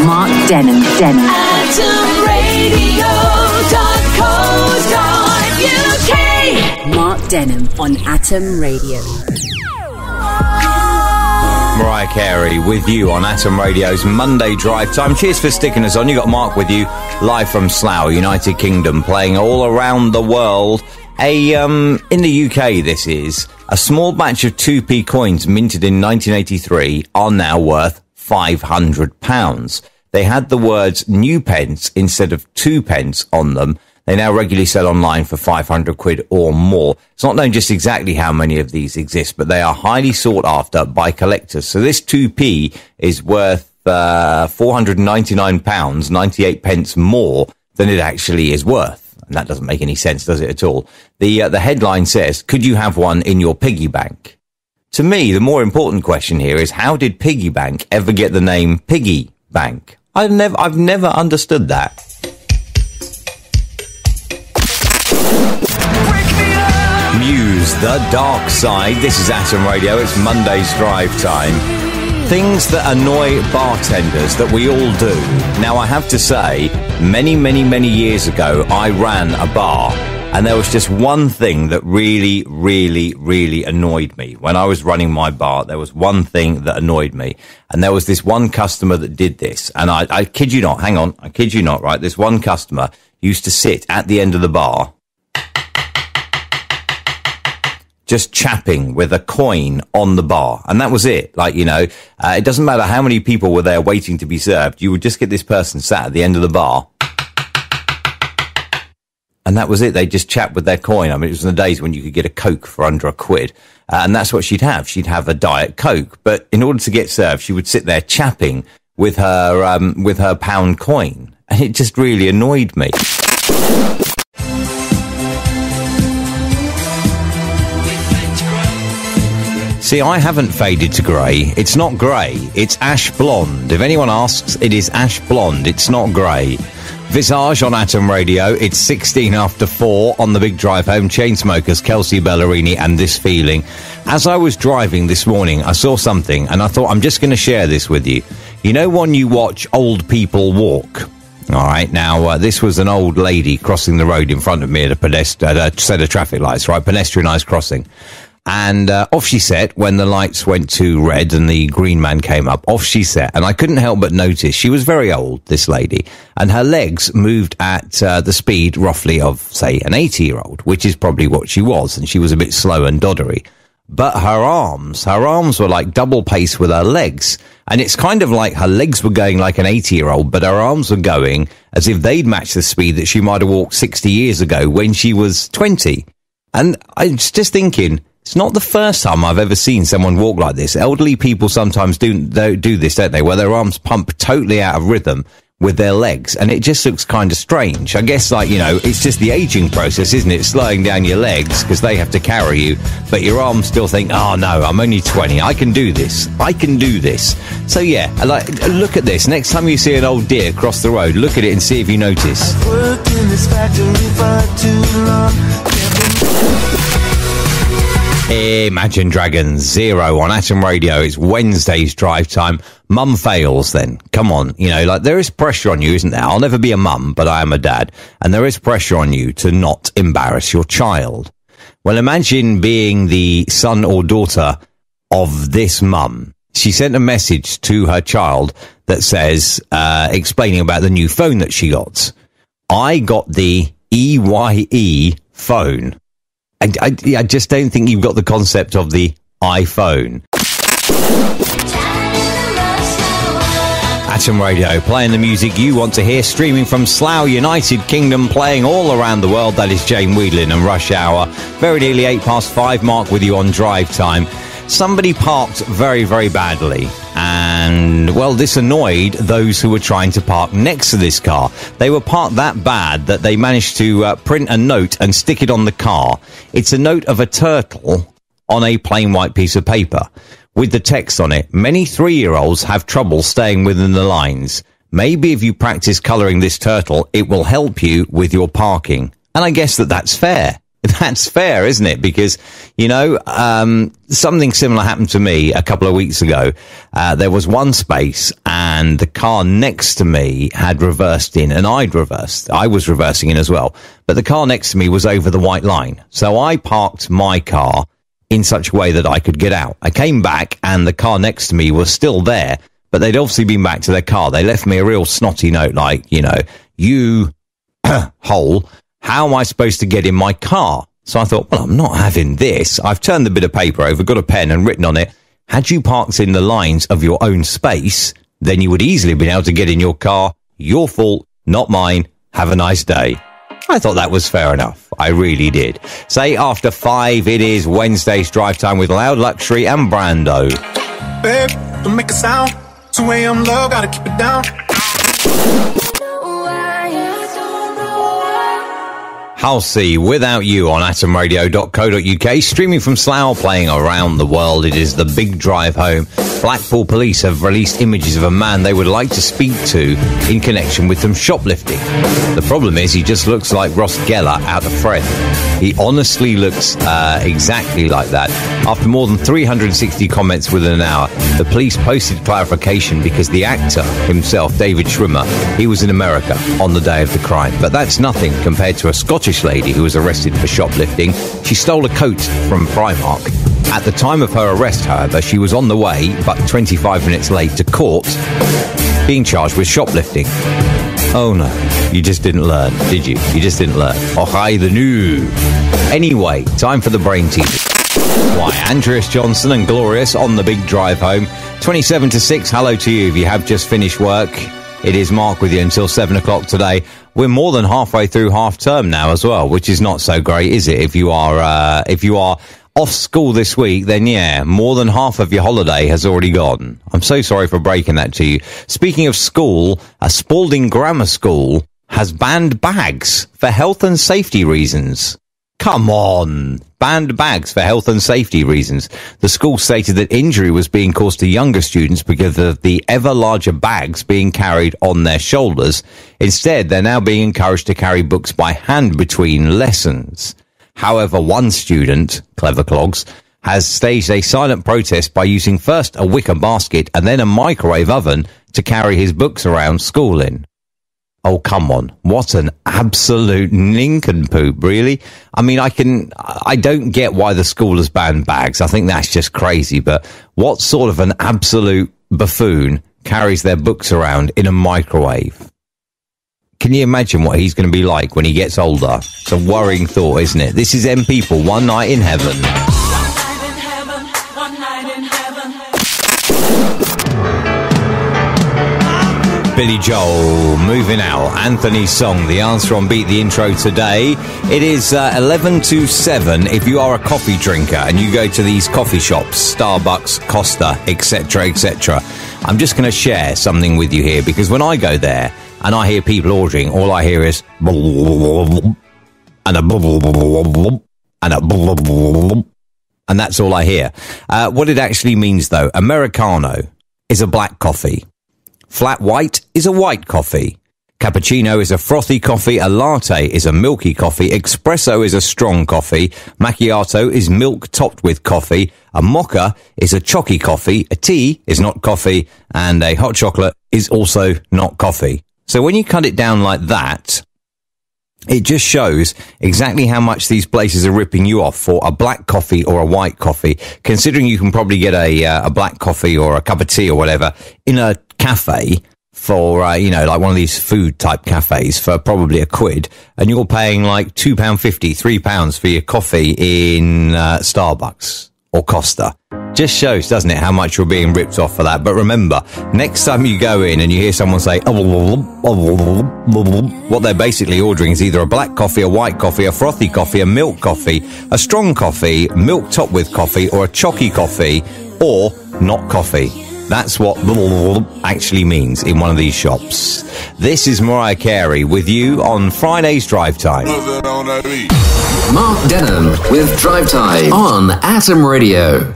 Mark Denham. AtomRadio.co.uk. Mark Denham on Atom Radio. Mariah Carey with you on Atom Radio's Monday Drive Time. Cheers for sticking us on. You got Mark with you live from Slough, United Kingdom, playing all around the world. In the UK, this is a small batch of 2p coins minted in 1983 are now worth £500. They had the words new pence instead of 2 pence on them. They now regularly sell online for 500 quid or more. It's not known just exactly how many of these exist, but they are highly sought after by collectors. So this 2p is worth £499, 98 pence more than it actually is worth. And that doesn't make any sense, does it at all? The headline says, could you have one in your piggy bank? To me, the more important question here is, how did piggy bank ever get the name piggy bank? I've never understood that. Muse, The Dark Side. This is Atom Radio. It's Monday's Drive Time. Things that annoy bartenders that we all do. Now, I have to say, many years ago, I ran a bar, and there was just one thing that really annoyed me. When I was running my bar, there was one thing that annoyed me. And there was this one customer that did this. And I kid you not, hang on, I kid you not, right? This one customer used to sit at the end of the bar, just chapping with a coin on the bar. And that was it. Like, you know, it doesn't matter how many people were there waiting to be served. You would just get this person sat at the end of the bar. And that was it. They just chat with their coin. I mean, it was in the days when you could get a Coke for under £1. And that's what she'd have. She'd have a Diet Coke. But in order to get served, she would sit there chapping with her pound coin. And it just really annoyed me. See, I haven't faded to grey. It's not grey. It's ash blonde. If anyone asks, it is ash blonde. It's not grey. Visage on Atom Radio. It's 16 after 4 on the big drive home. Chainsmokers, Kelsey Ballerini, and This Feeling. As I was driving this morning, I saw something, and I thought, I'm just going to share this with you. You know when you watch old people walk? All right, now, this was an old lady crossing the road in front of me at a set of traffic lights, right? Pedestrianised crossing. And off she set when the lights went to red and the green man came up. Off she set, and I couldn't help but notice she was very old, this lady, and her legs moved at the speed roughly of, say, an 80-year-old, which is probably what she was, and she was a bit slow and doddery. But her arms were like double pace with her legs, and it's kind of like her legs were going like an 80-year-old, but her arms were going as if they'd matched the speed that she might have walked 60 years ago when she was 20. And I was just thinking, it's not the first time I've ever seen someone walk like this. Elderly people sometimes do this, don't they? Where their arms pump totally out of rhythm with their legs, and it just looks kind of strange. I guess, like, you know, it's just the aging process, isn't it? Slowing down your legs because they have to carry you, but your arms still think, oh no, I'm only 20. I can do this. So yeah, like, look at this. Next time you see an old deer cross the road, look at it and see if you notice. I've worked in this factory for too long. Imagine Dragons, Zero on Atom Radio. It's Wednesday's drive time. Mum fails then. Come on. You know, like, there is pressure on you, isn't there? I'll never be a mum, but I am a dad. And there is pressure on you to not embarrass your child. Well, imagine being the son or daughter of this mum. She sent a message to her child that says, explaining about the new phone that she got. I got the EYE phone. I just don't think you've got the concept of the iPhone. Atom Radio, playing the music you want to hear, streaming from Slough, United Kingdom, playing all around the world. That is Jane Wheedlin and Rush Hour. Very nearly 5:08, Mark with you on Drive Time. Somebody parked very badly, and, well, this annoyed those who were trying to park next to this car. They were parked that bad that they managed to print a note and stick it on the car. It's a note of a turtle on a plain white piece of paper with the text on it. Many 3-year-olds have trouble staying within the lines. Maybe if you practice colouring this turtle, it will help you with your parking. And I guess that's fair. That's fair, isn't it? Because, you know, something similar happened to me a couple of weeks ago. There was one space and the car next to me had reversed in and I'd reversed. I was reversing in as well. But the car next to me was over the white line. So I parked my car in such a way that I could get out. I came back and the car next to me was still there, but they'd obviously been back to their car. They left me a real snotty note like, you know, you hole. How am I supposed to get in my car? So I thought, well, I'm not having this. I've turned the bit of paper over, got a pen and written on it, had you parked in the lines of your own space, then you would easily have been able to get in your car. Your fault, not mine. Have a nice day. I thought that was fair enough. I really did. Say after 5, it is Wednesday's Drive Time with Loud Luxury and Brando. Babe, don't make a sound. 2 a.m. low, gotta keep it down. Halsey, Without You on atomradio.co.uk, streaming from Slough, playing around the world. It is the big drive home. Blackpool police have released images of a man they would like to speak to in connection with some shoplifting. The problem is he just looks like Ross Geller out of Fred. He honestly looks exactly like that. After more than 360 comments within an hour, the police posted clarification because the actor himself, David Schwimmer, he was in America on the day of the crime. But that's nothing compared to a Scottish lady who was arrested for shoplifting. She stole a coat from Primark. At the time of her arrest, however, she was on the way, but 25 minutes late to court, being charged with shoplifting. Oh no, you just didn't learn, did you? You just didn't learn. Oh, hi, the new. Anyway, time for the brain teaser. Why, Andreas Johnson and Glorious on the big drive home. 27 to 6, hello to you if you have just finished work. It is Mark with you until 7 o'clock today. We're more than halfway through half term now as well, which is not so great, is it? If you are off school this week, then yeah, more than half of your holiday has already gone. I'm so sorry for breaking that to you. Speaking of school, a Spalding Grammar School has banned bags for health and safety reasons. Come on. Banned bags for health and safety reasons. The school stated that injury was being caused to younger students because of the ever larger bags being carried on their shoulders. Instead, they're now being encouraged to carry books by hand between lessons. However, one student, Clever Clogs, has staged a silent protest by using first a wicker basket and then a microwave oven to carry his books around school in. Oh, come on. What an absolute nincompoop, really. I mean, I don't get why the school has banned bags. I think that's just crazy. But what sort of an absolute buffoon carries their books around in a microwave? Can you imagine what he's going to be like when he gets older? It's a worrying thought, isn't it? This is M People, One Night in Heaven. Billy Joel, Moving Out, Anthony's song, the answer on Beat the Intro today. It is 11 to 7. If you are a coffee drinker and you go to these coffee shops, Starbucks, Costa, etc., etc., I'm just going to share something with you here, because when I go there and I hear people ordering, all I hear is and a and that's all I hear. What it actually means, though, Americano is a black coffee. Flat white is a white coffee. Cappuccino is a frothy coffee. A latte is a milky coffee. Espresso is a strong coffee. Macchiato is milk topped with coffee. A mocha is a chalky coffee. A tea is not coffee. And a hot chocolate is also not coffee. So when you cut it down like that, it just shows exactly how much these places are ripping you off for a black coffee or a white coffee, considering you can probably get a black coffee or a cup of tea or whatever in a cafe for, like one of these food type cafes for probably £1, and you're paying like £2.50, £3 for your coffee in Starbucks or Costa. Just shows, doesn't it, how much you're being ripped off for that. But remember, next time you go in and you hear someone say, what they're basically ordering is either a black coffee, a white coffee, a frothy coffee, a milk coffee, a strong coffee, milk topped with coffee, or a chalky coffee, or not coffee. That's what actually means in one of these shops. This is Mariah Carey with you on Friday's Drive Time. Mark Denham with Drive Time on Atom Radio.